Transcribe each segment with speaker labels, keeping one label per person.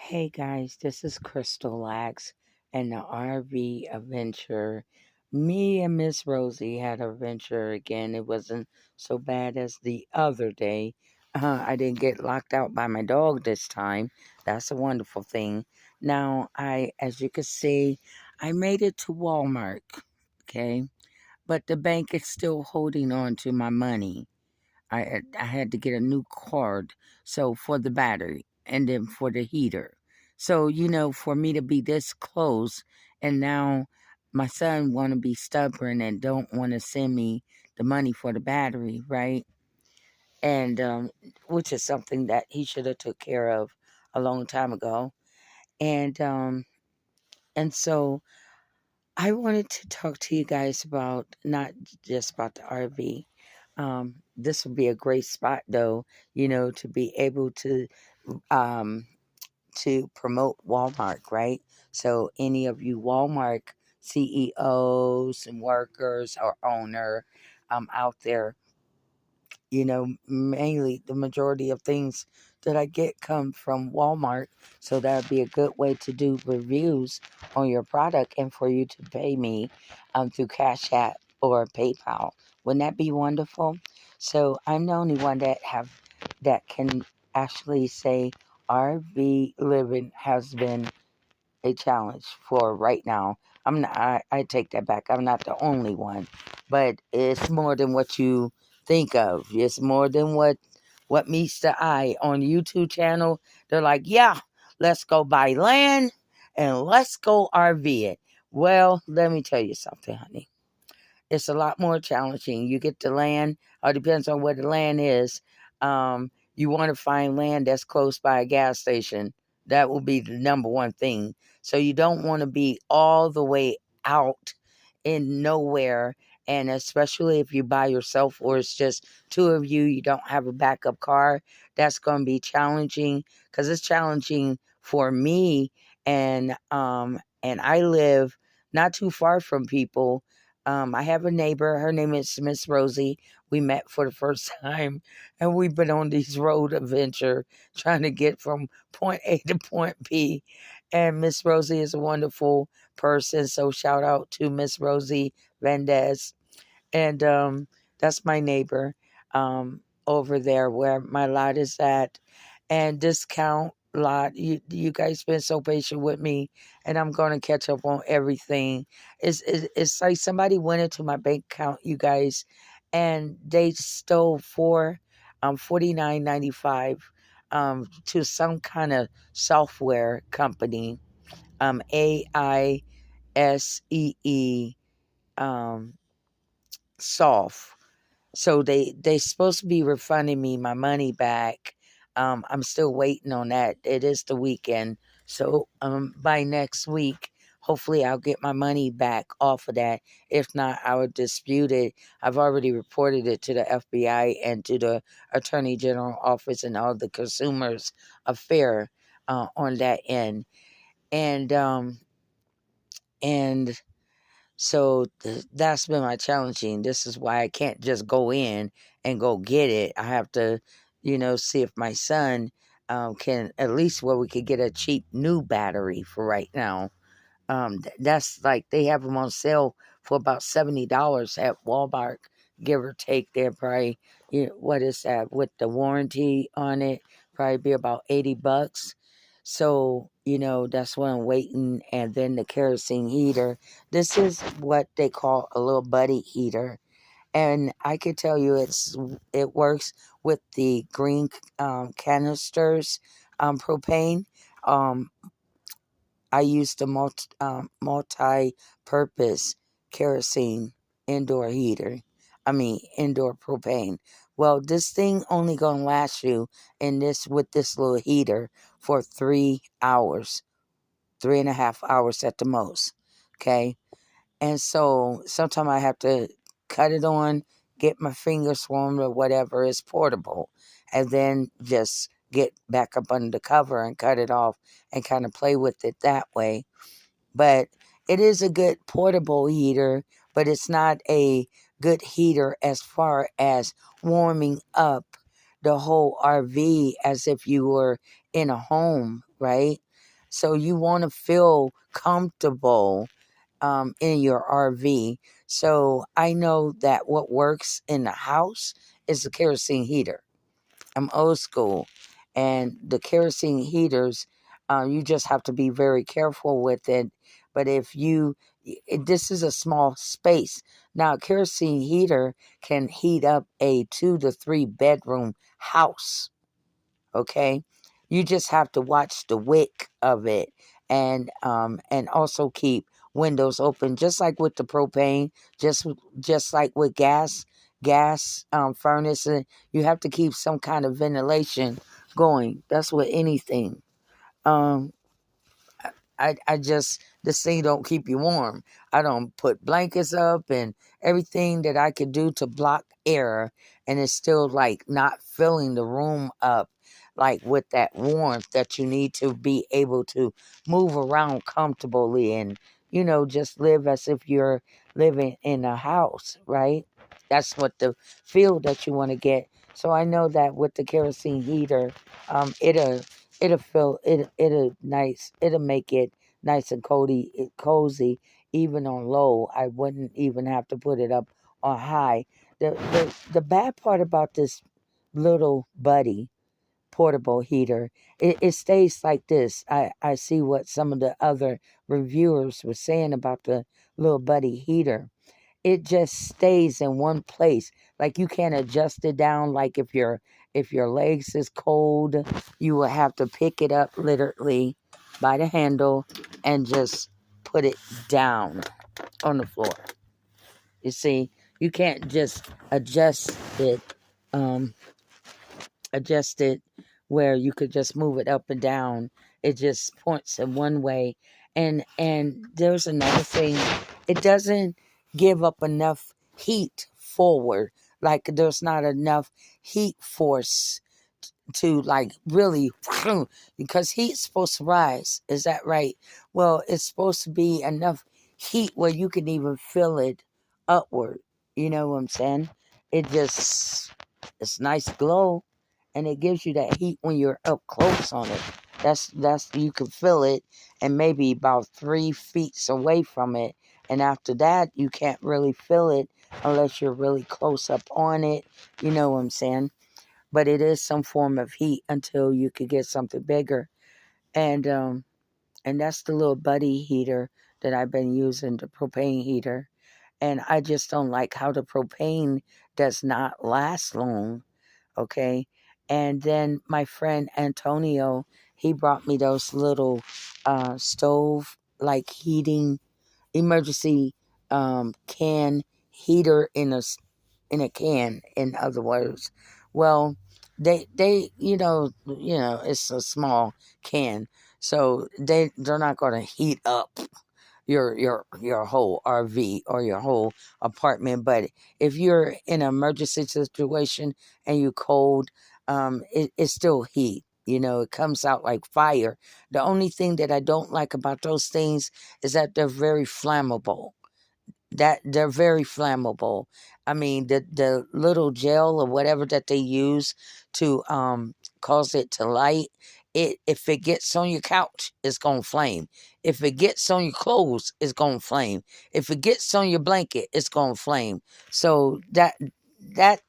Speaker 1: Hey guys, this is Crystal Lax and the RV adventure. Me and Miss Rosie had an adventure again. It wasn't so bad as the other day. I didn't get locked out by my dog this time. That's a wonderful thing. Now, as you can see, I made it to Walmart. Okay, but the bank is still holding on to my money. I had to get a new card, so for the battery and then for the heater. So for me to be this close, and now my son want to be stubborn and don't want to send me the money for the battery, right? And which is something that he should have took care of a long time ago. And so I wanted to talk to you guys about not just about the RV. This would be a great spot, though, to be able um, to promote Walmart, right? So, any of you Walmart CEOs and workers or owner out there, mainly the majority of things that I get come from Walmart. So that would be a good way to do reviews on your product and for you to pay me through Cash App or PayPal. Wouldn't that be wonderful? So I'm the only one that can actually say RV living has been a challenge for right now. I'm not, I take that back. I'm not the only one, but it's more than what you think of. It's more than what meets the eye on YouTube channel. They're like, yeah, let's go buy land and let's go RV it. Well, let me tell you something, honey. It's a lot more challenging. You get the land, or depends on where the land is. You want to find land that's close by a gas station. That will be the number one thing. So you don't want to be all the way out in nowhere. And especially if you by yourself or it's just two of you, you don't have a backup car, that's going to be challenging because it's challenging for me. And I live not too far from people. I have a neighbor. Her name is Miss Rosie. We met for the first time, and we've been on these road adventure trying to get from point A to point B. And Miss Rosie is a wonderful person. So shout out to Miss Rosie Vendez. And that's my neighbor over there where my lot is at. And discount lot, you guys been so patient with me, and I'm going to catch up on everything. It's like somebody went into my bank account, you guys, and they stole $49.95 to some kind of software company, AISEE soft. So they supposed to be refunding me my money back. I'm still waiting on that. It is the weekend, so by next week, hopefully I'll get my money back off of that. If not, I would dispute it. I've already reported it to the FBI and to the Attorney General office and all the consumers affair on that end. And and so that's been my challenging. This is why I can't just go in and go get it. I have to, see if my son can at least where we could get a cheap new battery for right now. That's like they have them on sale for about $70 at Walmart, give or take. They're probably, what is that with the warranty on it? Probably be about $80. So that's what I'm waiting. And then the kerosene heater. This is what they call a little buddy heater, and I can tell you it works with the green canisters, propane. Um, I used a multi-purpose kerosene indoor heater. I mean, indoor propane. Well, this thing only gonna last you with this little heater for 3 hours, 3.5 hours at the most. Okay, and so sometimes I have to cut it on, get my fingers warm or whatever. It's portable, and then just get back up under the cover and cut it off and kind of play with it that way. But it is a good portable heater, but it's not a good heater as far as warming up the whole RV as if you were in a home, right? So you want to feel comfortable in your RV. So I know that what works in the house is the kerosene heater. I'm old school, and the kerosene heaters, you just have to be very careful with it. But this is a small space. Now, a kerosene heater can heat up a 2 to 3 bedroom house. Okay, you just have to watch the wick of it, and also keep windows open, just like with the propane, just like with gas furnace. You have to keep some kind of ventilation going. That's with anything. um I just, this thing don't keep you warm. I don't put blankets up and everything that I could do to block air, and it's still like not filling the room up like with that warmth that you need to be able to move around comfortably, and just live as if you're living in a house, right? That's what the feel that you want to get. So I know that with the kerosene heater, it'll feel it'll nice, it'll make it nice and cozy even on low. I wouldn't even have to put it up on high. The bad part about this little buddy portable heater, it stays like this. I see what some of the other reviewers were saying about the little buddy heater. It just stays in one place. Like you can't adjust it down. Like if your legs is cold, you will have to pick it up literally by the handle and just put it down on the floor. You see, you can't just um adjust it where you could just move it up and down. It just points in one way. And there's another thing. It doesn't give up enough heat forward. Like there's not enough heat force to like really because heat's supposed to rise. Is that right? Well, it's supposed to be enough heat where you can even feel it upward. You know what I'm saying? It's nice glow, and it gives you that heat when you're up close on it. That's you can feel it, and maybe about 3 feet away from it. And after that, you can't really feel it unless you're really close up on it. You know what I'm saying? But it is some form of heat until you could get something bigger. And that's the little buddy heater that I've been using, the propane heater. And I just don't like how the propane does not last long. Okay. And then my friend Antonio, he brought me those little stove like heating emergency can heater in a can, in other words. Well, they it's a small can, so they're not going to heat up your whole RV or your whole apartment. But if you're in an emergency situation and you cold, it's still heat. It comes out like fire. The only thing that I don't like about those things is that they're very flammable. That they're very flammable. I mean, the little gel or whatever that they use to cause it to light, if it gets on your couch, it's gonna flame. If it gets on your clothes, it's gonna flame. If it gets on your blanket, it's gonna flame. So that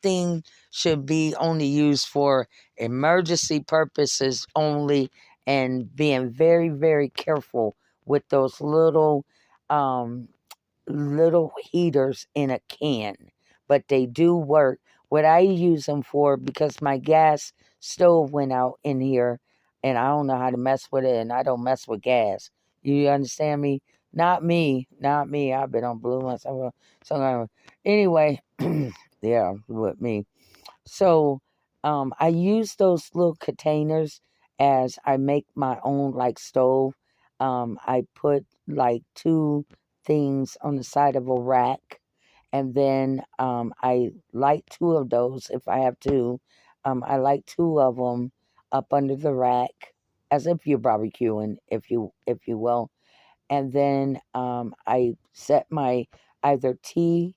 Speaker 1: thing should be only used for emergency purposes only, and being very, very careful with those little heaters in a can, but they do work. What I use them for, because my gas stove went out in here, and I don't know how to mess with it, and I don't mess with gas. You understand me? Not me, not me. I've been on blue ones. So anyway, yeah, with me. So I use those little containers as I make my own like stove. I put like two things on the side of a rack, and then I light two of those if I have two. I light two of them up under the rack, as if you're barbecuing, if you will. And then I set my either tea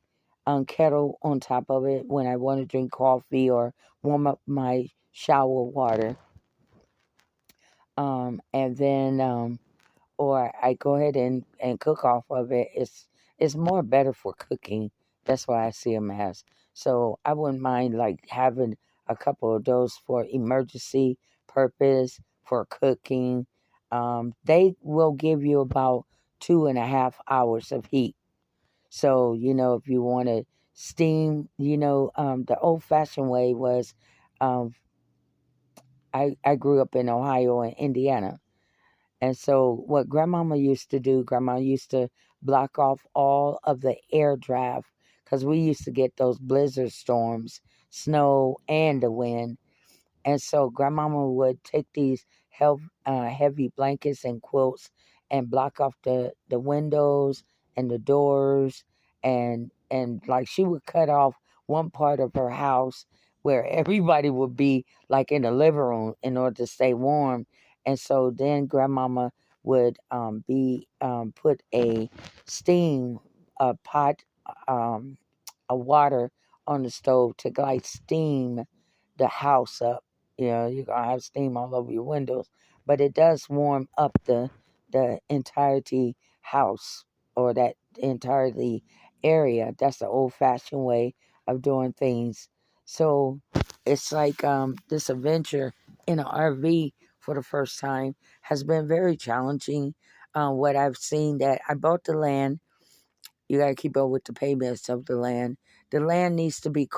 Speaker 1: kettle on top of it when I want to drink coffee or warm up my shower water. and then or I go ahead and cook off of it. It's more better for cooking. That's why I see them as. So I wouldn't mind like having a couple of those for emergency purpose for cooking. They will give you about 2.5 hours of heat. So if you want to steam, the old fashioned way was, um, I grew up in Ohio and Indiana. And so, what grandmama used to do, grandma used to block off all of the air draft because we used to get those blizzard storms, snow, and the wind. And so grandmama would take these heavy blankets and quilts and block off the windows and the doors and like she would cut off one part of her house where everybody would be like in the living room in order to stay warm. And so then grandmama would be put a steam a pot of water on the stove to like steam the house up. You're gonna have steam all over your windows, but it does warm up the entirety house or that entirety area. That's the old fashioned way of doing things. So it's like this adventure in an RV for the first time has been very challenging. What I've seen that I bought the land, you got to keep up with the payments of the land. The land needs to be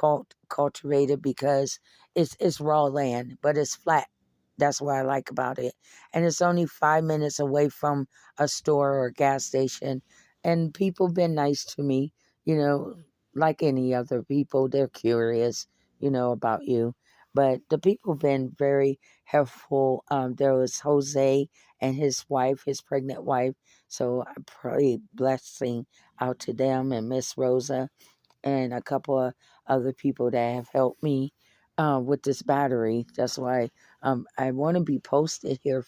Speaker 1: cultivated because it's raw land, but it's flat. That's what I like about it. And it's only 5 minutes away from a store or a gas station. And people been nice to me, you know, like any other people. They're curious, about you. But the people been very helpful. There was Jose and his wife, his pregnant wife. So I pray blessing out to them and Miss Rosa and a couple of other people that have helped me with this battery. That's why I want to be posted here,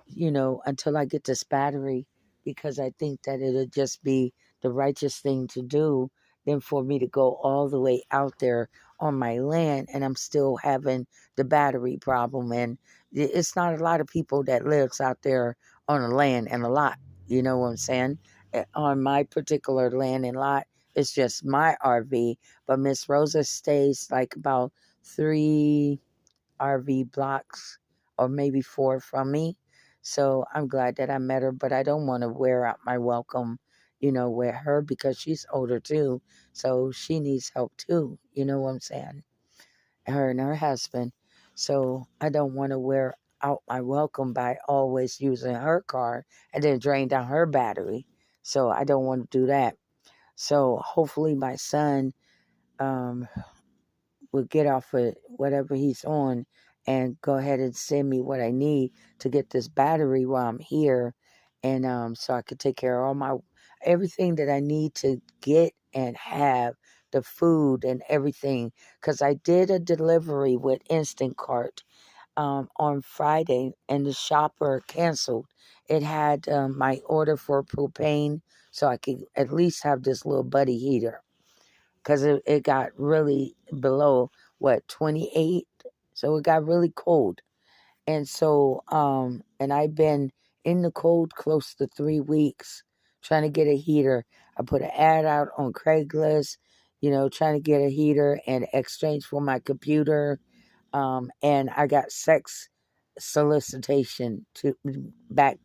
Speaker 1: until I get this battery because I think that it'll just be the righteous thing to do than for me to go all the way out there on my land and I'm still having the battery problem. And it's not a lot of people that lives out there on a land and a lot. You know what I'm saying? On my particular land and lot, it's just my RV, but Miss Rosa stays like about 3 RV blocks or maybe 4 from me. So I'm glad that I met her, but I don't want to wear out my welcome, with her because she's older too. So she needs help too. You know what I'm saying? Her and her husband. So I don't want to wear out my welcome by always using her car and then drain down her battery. So I don't want to do that. So hopefully my son um, will get off of whatever he's on and go ahead and send me what I need to get this battery while I'm here, and so I could take care of all my everything that I need to get and have the food and everything. Because I did a delivery with Instant Cart on Friday, and the shopper canceled. It had my order for propane, so I could at least have this little buddy heater because it got really below 28, so it got really cold. And so and I've been in the cold close to 3 weeks trying to get a heater. I put an ad out on Craigslist, trying to get a heater and exchange for my computer, and I got sex solicitation to back,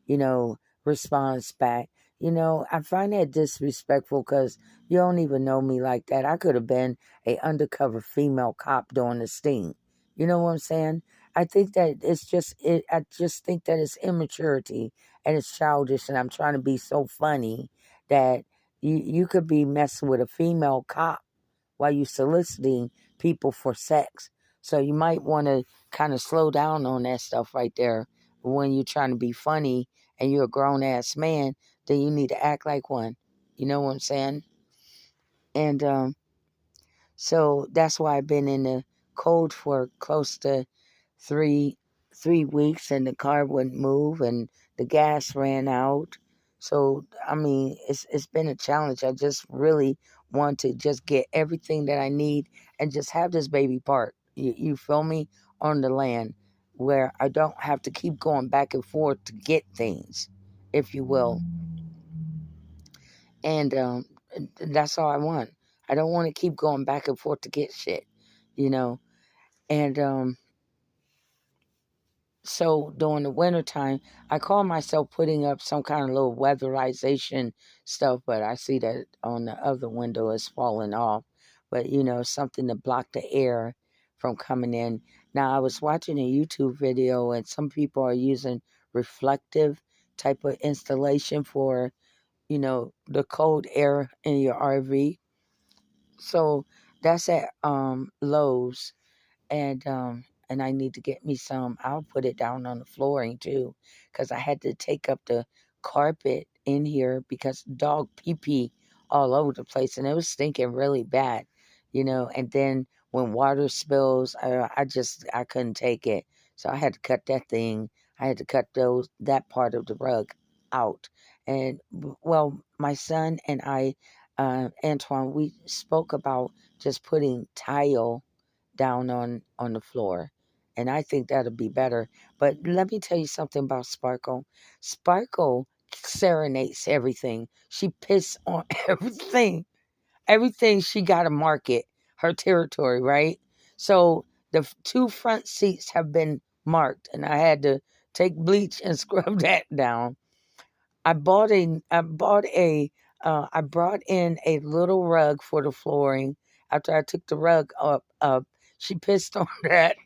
Speaker 1: you know, response back. I find that disrespectful because you don't even know me like that. I could have been a undercover female cop doing the sting. You know what I'm saying? I think that it's just it. I just think that it's immaturity and it's childish, and I'm trying to be so funny that you could be messing with a female cop while you soliciting people for sex. So you might want to kind of slow down on that stuff right there when you're trying to be funny and you're a grown ass man, then you need to act like one. You know what I'm saying? And so that's why I've been in the cold for close to three 3 weeks, and the car wouldn't move, and the gas ran out. So I mean, it's been a challenge. I just really want to just get everything that I need and just have this baby park. You feel me, on the land. where I don't have to keep going back and forth to get things, if you will. And that's all I want. I don't want to keep going back and forth to get shit, you know. And so during the wintertime, I call myself putting up some kind of little weatherization stuff, but I see that on the other window is falling off. But something to block the air from coming in. Now I was watching a YouTube video, and some people are using reflective type of installation for the cold air in your RV. So that's at Lowe's, and I need to get me some. I'll put it down on the flooring too, because I had to take up the carpet in here because dog pee pee all over the place, and it was stinking really bad. And then when water spills, I couldn't take it, so I had to cut that thing. I had to cut that part of the rug out, and well, my son and I, Antoine, we spoke about just putting tile down on the floor, and I think that'll be better. But let me tell you something about Sparkle. Sparkle serenades everything. She pisses on everything. She got to market her territory, right? So the two front seats have been marked, and I had to take bleach and scrub that down. I brought in a little rug for the flooring. After I took the rug up, she pissed on that.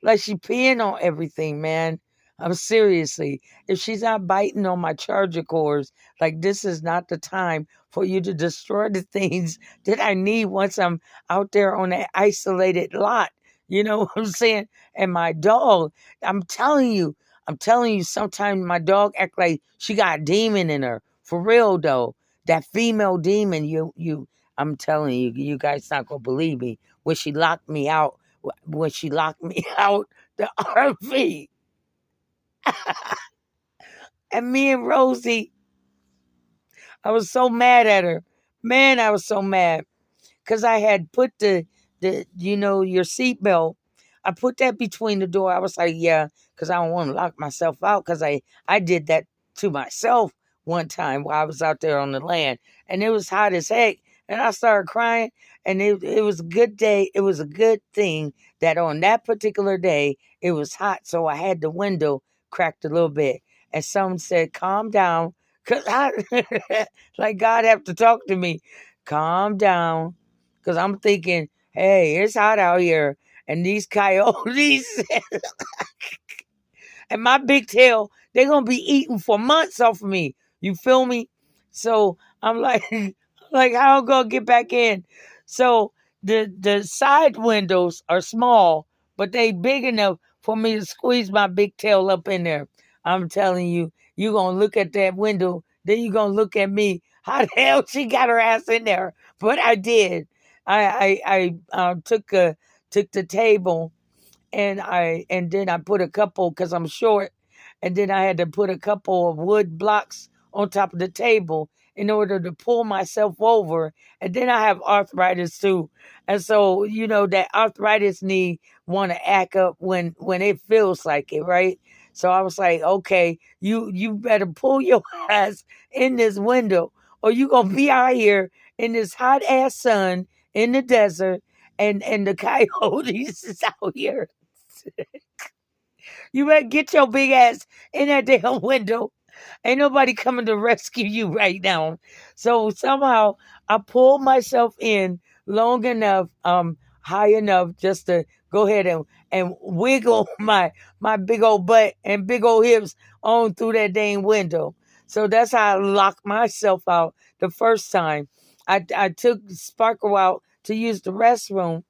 Speaker 1: Like she peeing on everything, man. I'm seriously. If she's not biting on my charger cords, like this is not the time for you to destroy the things that I need once I'm out there on that isolated lot. You know what I'm saying? And my dog, I'm telling you, sometimes my dog act like she got a demon in her. For real though. That female demon, I'm telling you, you guys not gonna believe me. When she locked me out the RV, and me and Rosie, I was so mad at her. Man, I was so mad because I had put your seatbelt. I put that between the door. I was like, yeah, because I don't want to lock myself out, because I did that to myself one time while I was out there on the land, and it was hot as heck, and I started crying, and it was a good day. It was a good thing that on that particular day it was hot, so I had the window cracked a little bit, and someone said, calm down, because like God have to talk to me. Calm down, because I'm thinking, hey, it's hot out here, and these coyotes and my big tail, they're gonna be eating for months off of me. You feel me? So I'm like, like how I'm gonna get back in? So the side windows are small, but they big enough for me to squeeze my big tail up in there. I'm telling you, you gonna look at that window, then you gonna look at me. How the hell she got her ass in there? But I did. I took the table, and then I put a couple, because I'm short, and then I had to put a couple of wood blocks on top of the table in order to pull myself over. And then I have arthritis too, and so that arthritis knee want to act up when it feels like it, right? So I was like, okay, you better pull your ass in this window, or you gonna be out here in this hot ass sun in the desert, and the coyotes is out here. You better get your big ass in that damn window. Ain't nobody coming to rescue you right now. So somehow I pulled myself in long enough, high enough just to go ahead and wiggle my big old butt and big old hips on through that dang window. So that's how I locked myself out the first time. I took Sparkle out to use the restroom,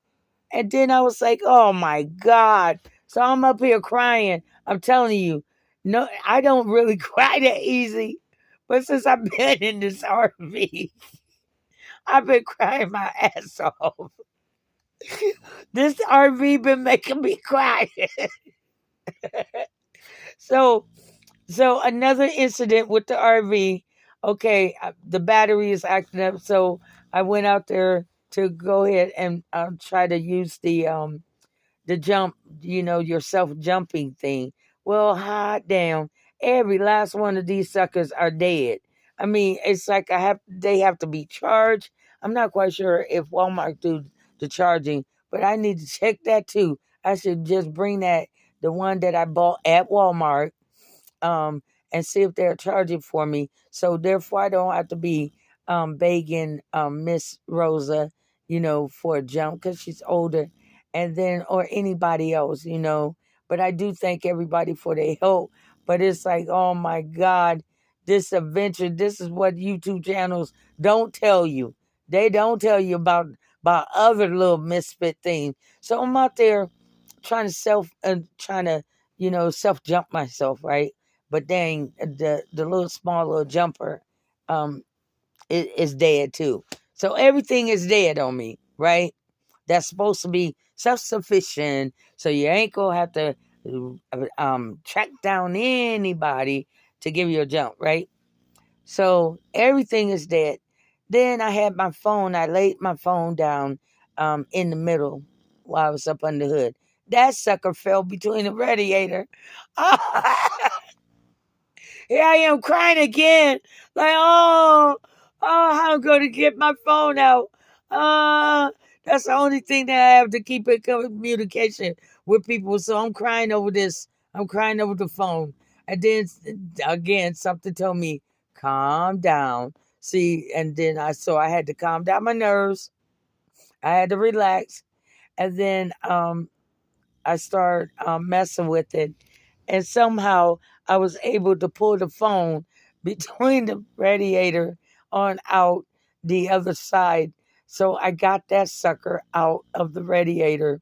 Speaker 1: and then I was like, oh my God. So I'm up here crying. I'm telling you, no, I don't really cry that easy. But since I've been in this RV, I've been crying my ass off. This RV been making me cry. so so another incident with the RV. Okay, the battery is acting up, so I went out there to go ahead and try to use the jump, your self jumping thing. Well, hot damn, every last one of these suckers are dead. I mean, it's like they have to be charged. I'm not quite sure if Walmart do the charging, but I need to check that too. I should just bring the one that I bought at Walmart, um, and see if they're charging for me. So therefore, I don't have to be begging Miss Rosa, for a jump because she's older, and then or anybody else. But I do thank everybody for their help. But it's like, oh my God, this adventure. This is what YouTube channels don't tell you. They don't tell you about other little misfit things. So I'm out there trying to self jump myself, right? But dang, the little small little jumper um is dead too. So everything is dead on me, right? That's supposed to be self sufficient, so you ain't gonna have to track down anybody to give you a jump, right? So everything is dead. Then I had my phone. I laid my phone down in the middle while I was up under the hood. That sucker fell between the radiator. Here I am crying again. Like, how I'm going to get my phone out. That's the only thing that I have to keep in communication with people. So I'm crying over this. I'm crying over the phone. And then again, something told me, calm down. See, and then I had to calm down my nerves. I had to relax. And then I started messing with it, and somehow I was able to pull the phone between the radiator on out the other side. So I got that sucker out of the radiator,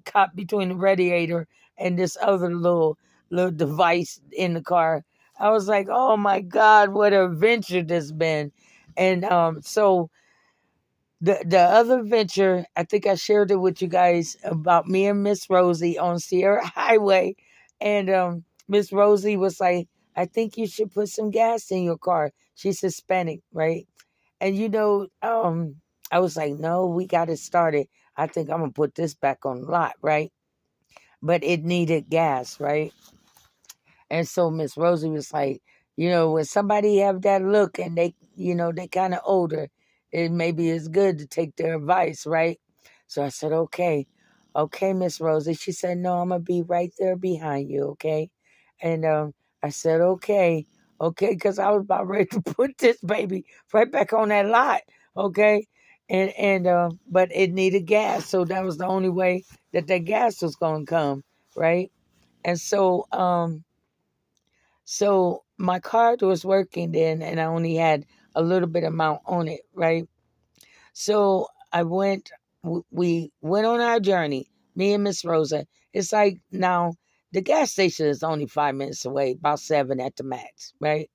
Speaker 1: caught between the radiator and this other little device in the car. I was like, oh my God, what an adventure this been. And so the other venture, I think I shared it with you guys about me and Miss Rosie on Sierra Highway, and Miss Rosie was like, "I think you should put some gas in your car." She's Hispanic, right? And I was like, "No, we got it started. I think I'm gonna put this back on the lot, right?" But it needed gas, right? And so Miss Rosie was like, when somebody have that look and they kind of older, it maybe is good to take their advice, right? So I said, okay, Miss Rosie. She said, no, I'm gonna be right there behind you, okay? And I said, okay, because I was about ready to put this baby right back on that lot, okay? And but it needed gas, so that was the only way that gas was gonna come, right? And so my card was working then, and I only had a little bit amount on it, right? So we went on our journey, me and Miss Rosa. It's like now the gas station is only 5 minutes away, about 7 at the max, right?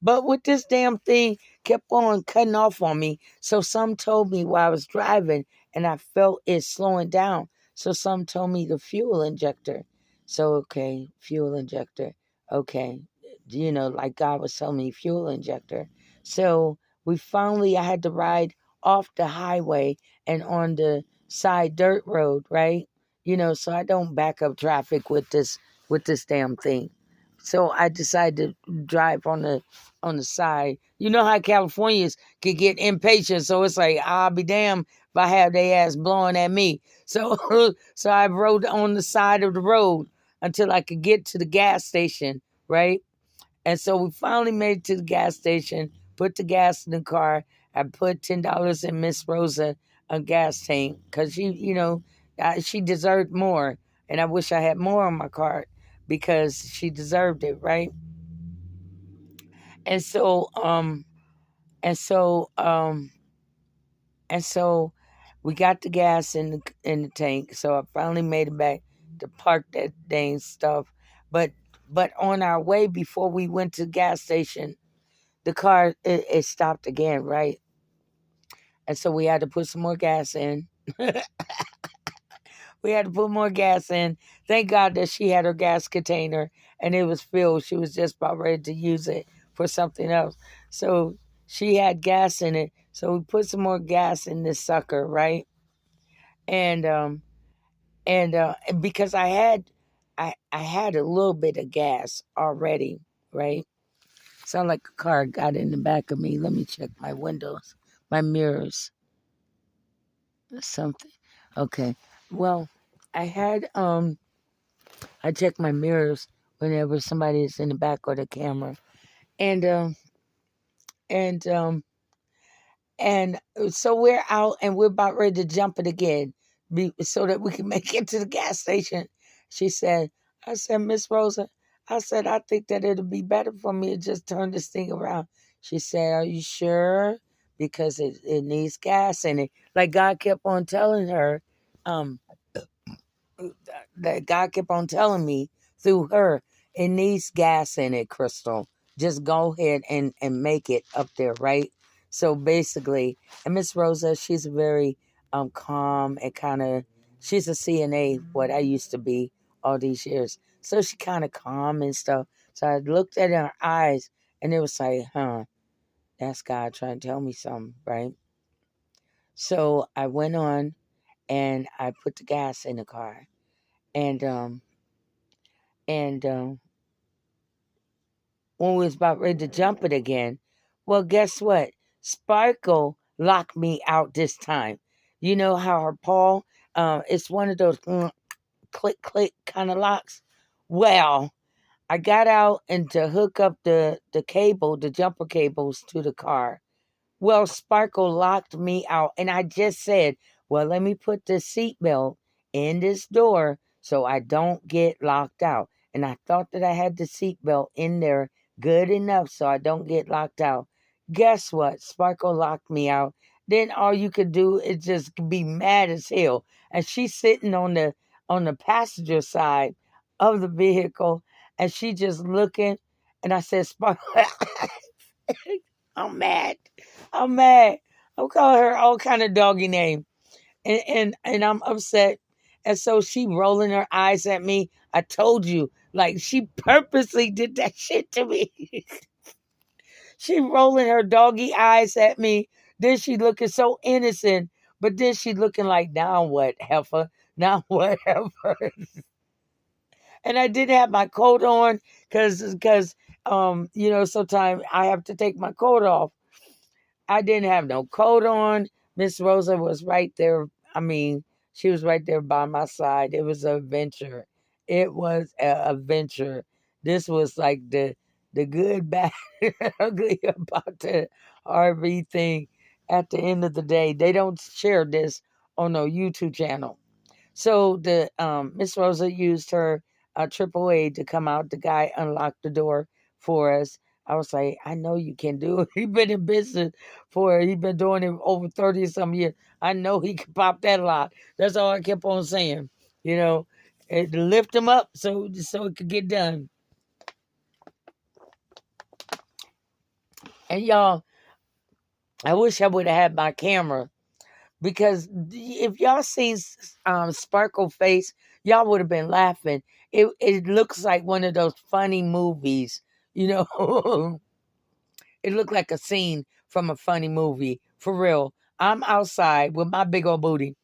Speaker 1: But with this damn thing kept on cutting off on me. So some told me while I was driving and I felt it slowing down. So some told me the fuel injector. So okay, fuel injector. Okay. Like God was telling me fuel injector. So I had to ride off the highway and on the side dirt road, right? So I don't back up traffic with this damn thing. So I decided to drive on the side. You know how Californians can get impatient, so it's like I'll be damned if I have their ass blowing at me. So so I rode on the side of the road until I could get to the gas station, right? And so we finally made it to the gas station, put the gas in the car. I put $10 in Miss Rosa a gas tank because she deserved more, and I wish I had more on my card because she deserved it, right? And so and so and so we got the gas in the tank. So I finally made it back to park that dang stuff. But on our way before we went to the gas station, the car it stopped again, right? And so we had to put some more gas in. We had to put more gas in. Thank God that she had her gas container and it was filled. She was just about ready to use it for something else. So she had gas in it. So we put some more gas in this sucker, right? And And because I had a little bit of gas already, right? Sound like a car got in the back of me. Let me check my windows, my mirrors, something. Okay. Well, I had I check my mirrors whenever somebody is in the back or the camera, and and um and so we're out and we're about ready to jump it again, so that we can make it to the gas station. She said, I said, Miss Rosa, I said, I think that it'll be better for me to just turn this thing around. She said, are you sure? Because it needs gas in it. Like God kept on telling her, um, that God kept on telling me through her, it needs gas in it, Crystal. Just go ahead and make it up there, right? So basically, and Miss Rosa, she's very calm and kind of, she's a CNA, what I used to be all these years. So she kind of calm and stuff. So I looked at her eyes and it was like, that's God trying to tell me something, right? So I went on and I put the gas in the car. And and when we was about ready to jump it again, well, guess what? Sparkle locked me out this time. You know how her paw, it's one of those click click kind of locks. Well, I got out and to hook up the cable, the jumper cables to the car. Well, Sparkle locked me out, and I just said, well, let me put the seatbelt in this door so I don't get locked out. And I thought that I had the seatbelt in there good enough so I don't get locked out. Guess what? Sparkle locked me out. Then all you could do is just be mad as hell. And she's sitting on the passenger side of the vehicle, and she just looking. And I said, Sparkle, I'm mad. I'm mad. I'm calling her all kind of doggy name, and I'm upset. And so she rolling her eyes at me. I told you, like she purposely did that shit to me. She rolling her doggy eyes at me. Then she looking so innocent, but then she looking like, now what, heifer? Now what, heifer? And I didn't have my coat on because sometimes I have to take my coat off. I didn't have no coat on. Miss Rosa was right there. I mean, she was right there by my side. It was an adventure. It was an adventure. This was like the good, bad, ugly about the RV thing. At the end of the day, they don't share this on no YouTube channel. So the Miss Rosa used her AAA to come out. The guy unlocked the door for us. I was like, I know you can do it. He been in business he been doing it over 30 some years. I know he can pop that lock. That's all I kept on saying. You know, to lift him up so it could get done. And y'all, I wish I would have had my camera, because if y'all seen Sparkle face, y'all would have been laughing. It looks like one of those funny movies, you know. It looked like a scene from a funny movie, for real. I'm outside with my big old booty,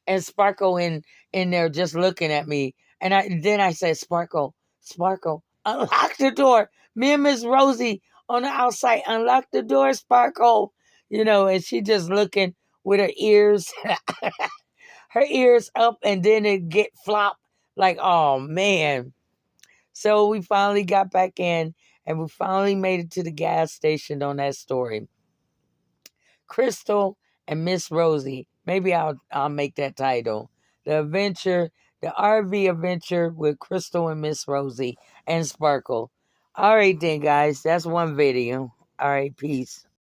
Speaker 1: and Sparkle in there just looking at me. And I said, Sparkle, Sparkle, unlock the door. Me and Miss Rosie on the outside, unlock the door, Sparkle. And she just looking with her ears, her ears up, and then it get flop. Like, oh man. So we finally got back in, and we finally made it to the gas station on that story. Crystal and Miss Rosie. Maybe I'll make that title. The adventure, the RV adventure with Crystal and Miss Rosie and Sparkle. All right then, guys. That's one video. All right, peace.